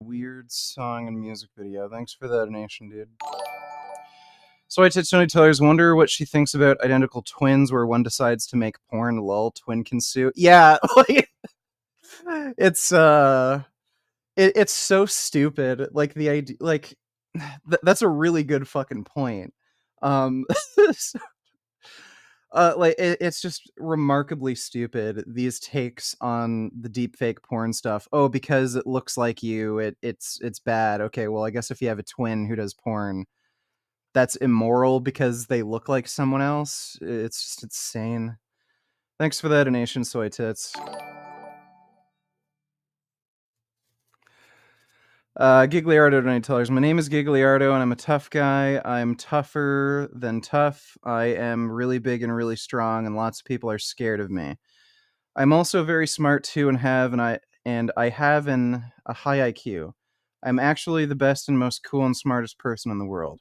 Weird song and music video. Thanks for that donation, dude. So I did Tony Teller's wonder what she thinks about identical twins where one decides to make porn, lol, twin can sue. Yeah, like, it's it's so stupid. Like the idea, like that's a really good fucking point. So, like it's just remarkably stupid, these takes on the deep fake porn stuff. Oh, because it looks like you, it's bad. Okay, well, I guess if you have a twin who does porn, that's immoral because they look like someone else. It's just insane. Thanks for that donation, soy tits. Gigliardo $20. My name is Gigliardo, and I'm a tough guy. I'm tougher than tough. I am really big and really strong, and lots of people are scared of me. I'm also very smart too, and I have a high IQ. I'm actually the best and most cool and smartest person in the world.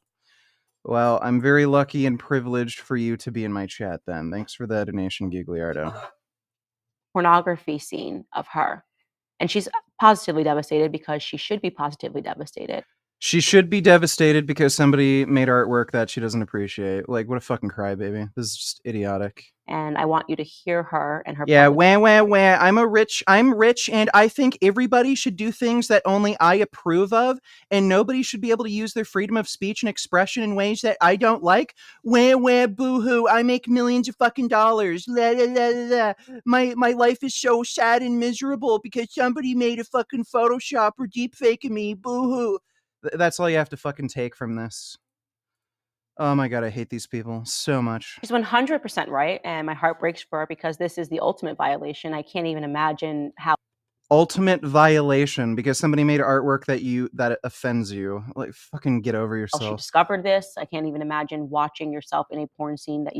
Well, I'm very lucky and privileged for you to be in my chat. Then, thanks for that donation, Gigliardo. Pornography scene of her. And she's positively devastated because she should be positively devastated. She should be devastated because somebody made artwork that she doesn't appreciate. Like, what a fucking crybaby. This is just idiotic. And I want you to hear her and her. Yeah, wah. I'm rich, and I think everybody should do things that only I approve of, and nobody should be able to use their freedom of speech and expression in ways that I don't like. Wah, boo-hoo, I make millions of fucking dollars. La, la, la, la. My life is so sad and miserable because somebody made a fucking Photoshop or deepfake of me. Boo-hoo. That's all you have to fucking take from this. Oh my god, I hate these people so much. She's 100% right, and my heart breaks for her because this is the ultimate violation. I can't even imagine how. Ultimate violation because somebody made artwork that offends you. Like, fucking get over yourself. She discovered this. I can't even imagine watching yourself in a porn scene that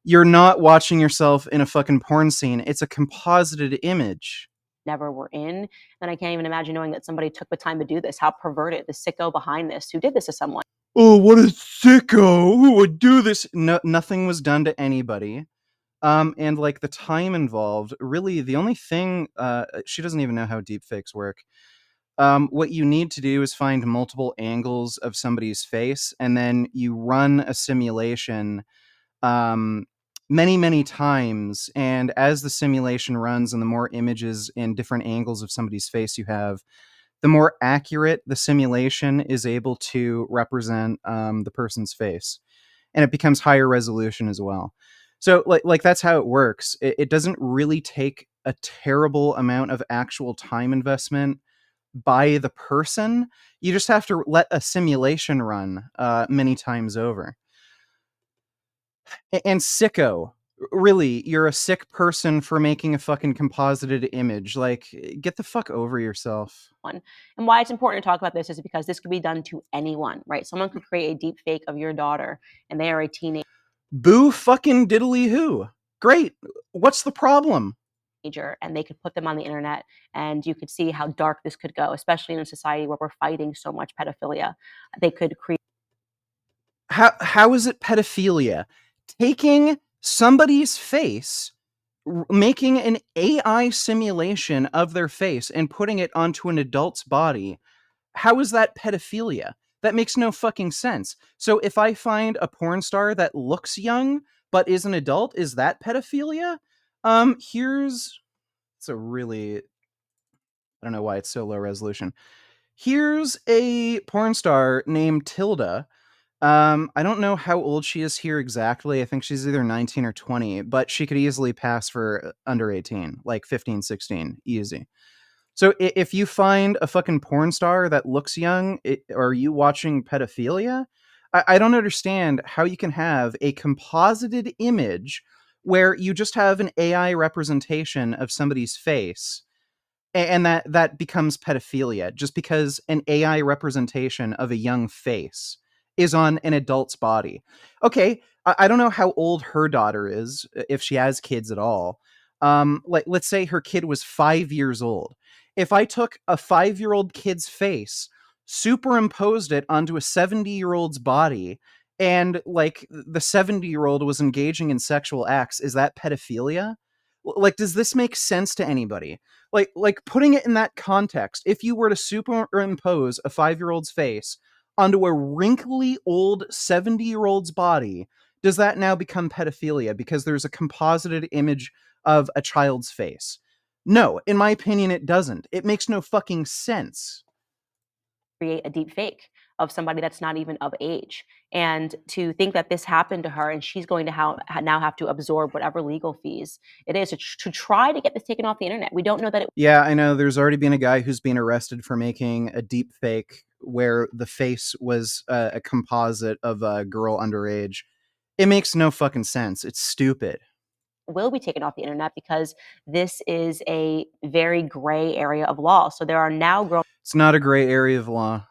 you're not watching yourself in a fucking porn scene. It's a composited image. Never were in. And I can't even imagine knowing that somebody took the time to do this. How perverted, the sicko behind this, who did this to someone. Oh, what a sicko. Who would do this? No, nothing was done to anybody. And like the time involved, really the only thing, she doesn't even know how deepfakes work. What you need to do is find multiple angles of somebody's face, and then you run a simulation many times. And as the simulation runs and the more images and different angles of somebody's face you have, the more accurate the simulation is able to represent the person's face. And it becomes higher resolution as well. So like that's how it works. It doesn't really take a terrible amount of actual time investment by the person. You just have to let a simulation run many times over. And sicko, really, you're a sick person for making a fucking composited image. Like, get the fuck over yourself. And why it's important to talk about this is because this could be done to anyone, right? Someone could create a deep fake of your daughter and they are a teenager. Boo fucking diddly who. Great. What's the problem? And they could put them on the internet, and you could see how dark this could go, especially in a society where we're fighting so much pedophilia. They could create. How is it pedophilia? Taking somebody's face, making an AI simulation of their face and putting it onto an adult's body. How is that pedophilia? That makes no fucking sense. So if I find a porn star that looks young but is an adult, is that pedophilia? It's a really, I don't know why it's so low resolution. Here's a porn star named Tilda. I don't know how old she is here exactly. I think she's either 19 or 20, but she could easily pass for under 18, like 15, 16, easy. So if you find a fucking porn star that looks young, are you watching pedophilia? I don't understand how you can have a composited image where you just have an AI representation of somebody's face, and that becomes pedophilia just because an AI representation of a young face is on an adult's body. Okay, I don't know how old her daughter is, if she has kids at all. Like, let's say her kid was 5 years old. If I took a 5-year-old kid's face, superimposed it onto a 70-year-old's body, and like the 70-year-old was engaging in sexual acts, is that pedophilia? Like, does this make sense to anybody? Like putting it in that context, if you were to superimpose a 5-year-old's face onto a wrinkly old 70-year-old's body, does that now become pedophilia because there's a composited image of a child's face? No, in my opinion, it doesn't. It makes no fucking sense. Create a deep fake of somebody that's not even of age. And to think that this happened to her and she's going to now have to absorb whatever legal fees it is to try to get this taken off the internet. We don't know that it Yeah, I know there's already been a guy who's been arrested for making a deep fake where the face was a composite of a girl underage. It makes no fucking sense. It's stupid. will be taken off the internet because this is a very gray area of law. So there are now grown It's not a gray area of law.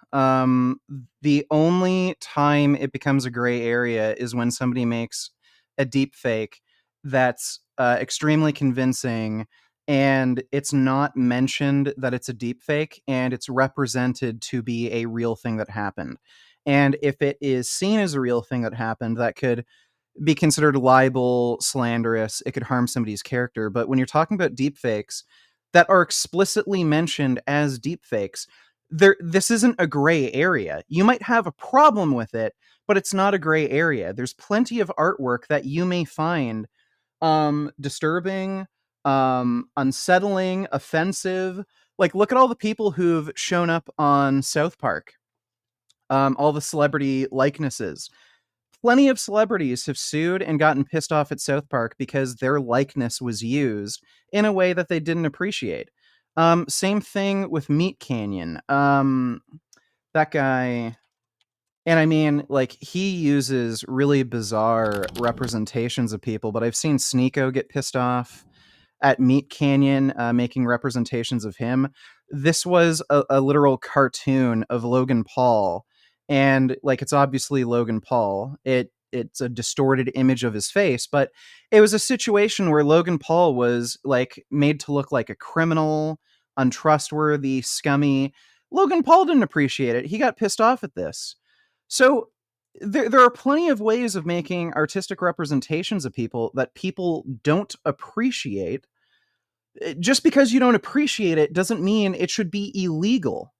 The only time it becomes a gray area is when somebody makes a deep fake that's extremely convincing, and it's not mentioned that it's a deep fake, and it's represented to be a real thing that happened. And if it is seen as a real thing that happened, that could be considered libel, slanderous. It could harm somebody's character. But when you're talking about deepfakes that are explicitly mentioned as deepfakes, this isn't a gray area. You might have a problem with it, but it's not a gray area. There's plenty of artwork that you may find disturbing, unsettling, offensive. Like, look at all the people who've shown up on South Park, all the celebrity likenesses. Plenty of celebrities have sued and gotten pissed off at South Park because their likeness was used in a way that they didn't appreciate. Same thing with Meat Canyon. That guy, and I mean, like, he uses really bizarre representations of people, but I've seen Sneeko get pissed off at Meat Canyon, making representations of him. This was a literal cartoon of Logan Paul, and like it's obviously Logan Paul. It's a distorted image of his face, but it was a situation where Logan Paul was like made to look like a criminal, untrustworthy, scummy. Logan Paul didn't appreciate it. He got pissed off at this. So there are plenty of ways of making artistic representations of people that people don't appreciate. Just because you don't appreciate it doesn't mean it should be illegal.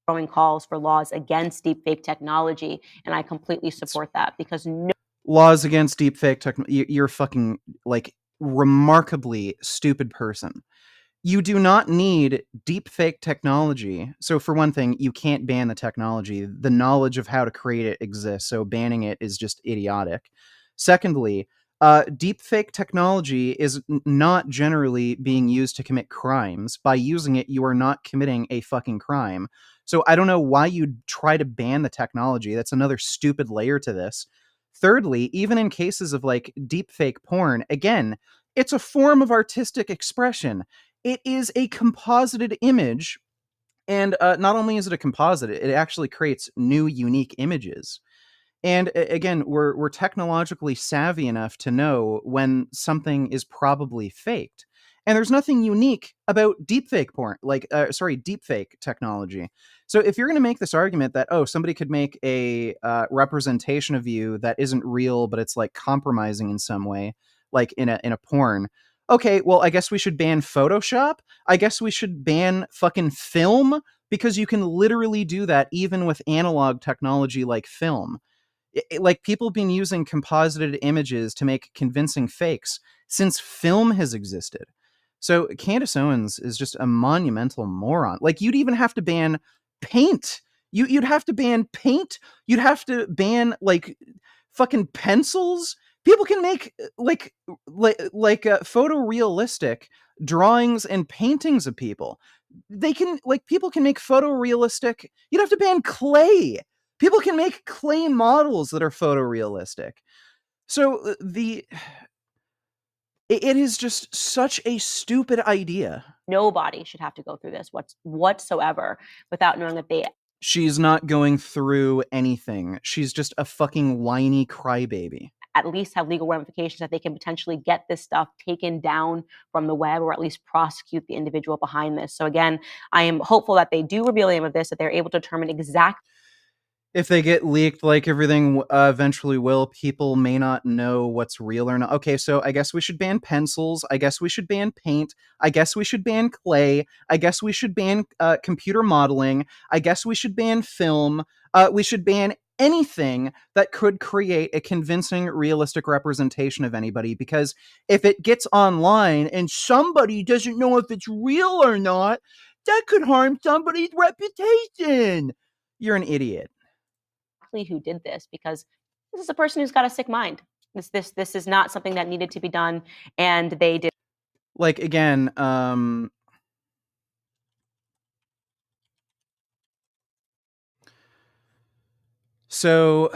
growing calls for laws against deepfake technology, and I completely It's support that because no laws against deepfake technology. You're fucking like remarkably stupid person. You do not need deepfake technology. So for one thing, you can't ban the technology. The knowledge of how to create it exists, so banning it is just idiotic. Secondly, deepfake technology is not generally being used to commit crimes. By using it, you are not committing a fucking crime. So I don't know why you'd try to ban the technology. That's another stupid layer to this. Thirdly, even in cases of like deepfake porn, again, it's a form of artistic expression. It is a composited image, and not only is it a composite, it actually creates new, unique images. And again, we're technologically savvy enough to know when something is probably faked. And there's nothing unique about deepfake porn, like deepfake technology. So if you're going to make this argument that somebody could make a representation of you that isn't real, but it's like compromising in some way, like in a porn, okay, well I guess we should ban Photoshop. I guess we should ban fucking film because you can literally do that even with analog technology like film. Like people have been using composited images to make convincing fakes since film has existed. So Candace Owens is just a monumental moron. Like you'd even have to ban paint. You'd have to ban paint. You'd have to ban like fucking pencils. People can make photorealistic drawings and paintings of people. They can like people can make photorealistic. You'd have to ban clay. People can make clay models that are photorealistic. So it is just such a stupid idea. nobody should have to go through this whatsoever without knowing that they She's not going through anything. She's just a fucking whiny crybaby. at least have legal ramifications that they can potentially get this stuff taken down from the web or at least prosecute the individual behind this. So again, I am hopeful that they do reveal the name of this, that they're able to determine exactly If they get leaked, like everything eventually will, people may not know what's real or not. Okay, so I guess we should ban pencils. I guess we should ban paint. I guess we should ban clay. I guess we should ban computer modeling. I guess we should ban film. We should ban anything that could create a convincing, realistic representation of anybody. Because if it gets online and somebody doesn't know if it's real or not, that could harm somebody's reputation. You're an idiot. Exactly who did this, because this is a person who's got a sick mind. This is not something that needed to be done, and they did. Like again, so